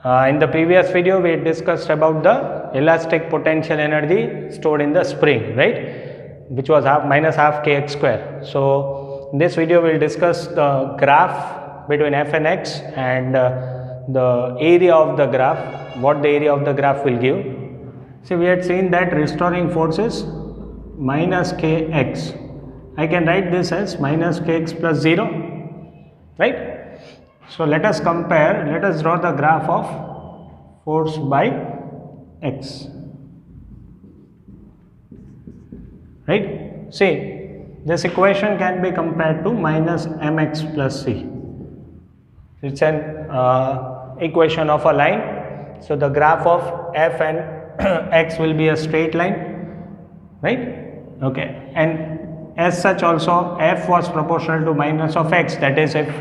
In the previous video, we discussed about the elastic potential energy stored in the spring, right, which was minus half kx square. So in this video, we will discuss the graph between f and x and the area of the graph, what the area of the graph will give. See, we had seen that restoring force is minus kx. I can write this as minus kx plus 0, right? So let us compare, let us draw the graph of force by x, right? See, this equation can be compared to minus mx plus c. It's an equation of a line. So the graph of f and x will be a straight line, right? Okay, and as such also f was proportional to minus of x, that is, if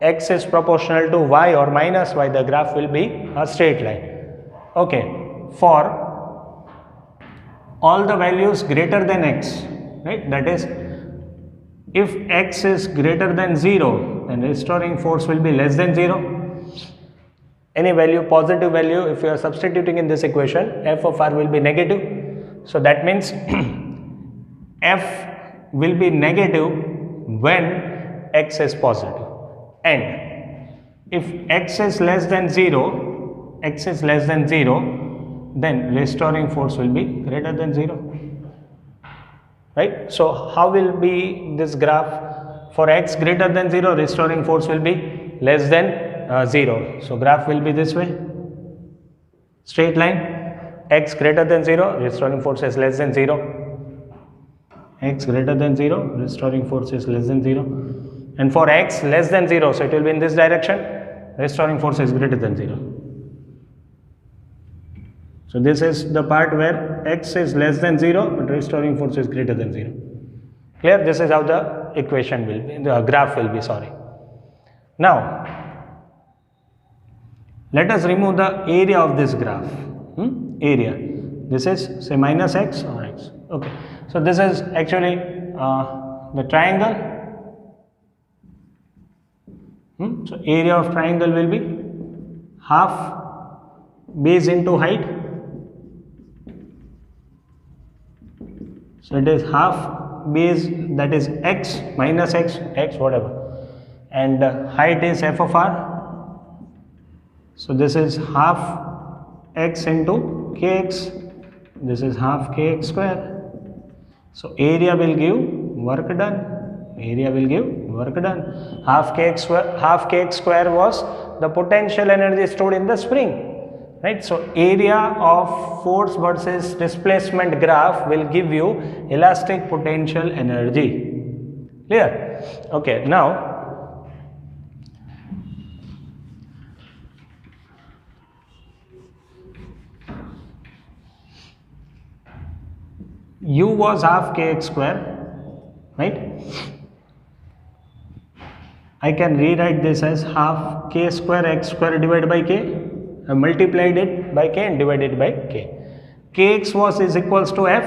x is proportional to y or minus y, the graph will be a straight line. Okay, for all the values greater than x, right, that is, if x is greater than 0, then restoring force will be less than 0. Any value, positive value, if you are substituting in this equation, f of r will be negative. So that means f will be negative when x is positive. And if x is less than 0, then restoring force will be greater than 0. Right? So how will be this graph? For x greater than 0, restoring force will be less than 0. So graph will be this way, straight line, x greater than 0, restoring force is less than 0. X greater than 0, restoring force is less than 0. And for x less than 0, so it will be in this direction, restoring force is greater than 0. So this is the part where x is less than 0, but restoring force is greater than 0. Clear? This is how the equation will be, the graph will be, sorry. Now, let us remove the area of this graph. Area. This is, say, minus x or x. Okay. So this is actually the triangle. So area of triangle will be half base into height. So it is half base, that is x minus x, whatever, and height is f of r. So this is half x into kx, this is half kx square. So area will give work done. Half kx square was the potential energy stored in the spring, right? So area of force versus displacement graph will give you elastic potential energy. Clear? Okay, now u was half kx square, right? I can rewrite this as half k square x square divided by k. I multiplied it by k and divided by k. Kx was is equals to f.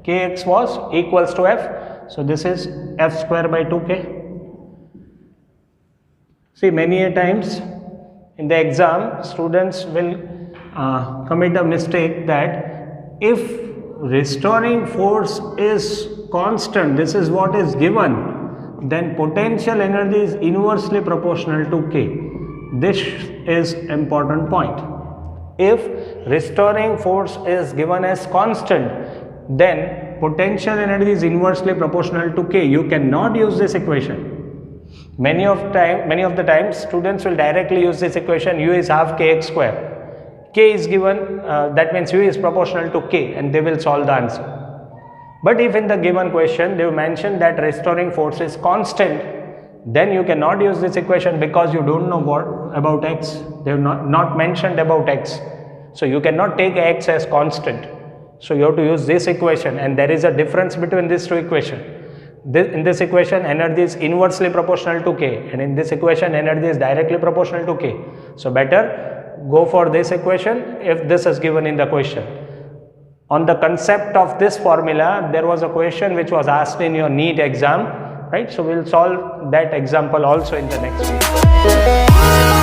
Kx was equals to f. So this is f square by 2k. See, many a times in the exam, students will commit a mistake that if restoring force is constant, this is what is given, then potential energy is inversely proportional to k. This is important point. If restoring force is given as constant, then potential energy is inversely proportional to k. You cannot use this equation. Many of the times students will directly use this equation, u is half kx square. K is given, that means u is proportional to k, and they will solve the answer. But if in the given question they mention that restoring force is constant, then you cannot use this equation because you don't know what about x. They have not mentioned about x. So you cannot take x as constant. So you have to use this equation, and there is a difference between these two equations. In this equation, energy is inversely proportional to k, and in this equation, energy is directly proportional to k. So better go for this equation if this is given in the question. On the concept of this formula, there was a question which was asked in your NEET exam, right? So we will solve that example also in the next video.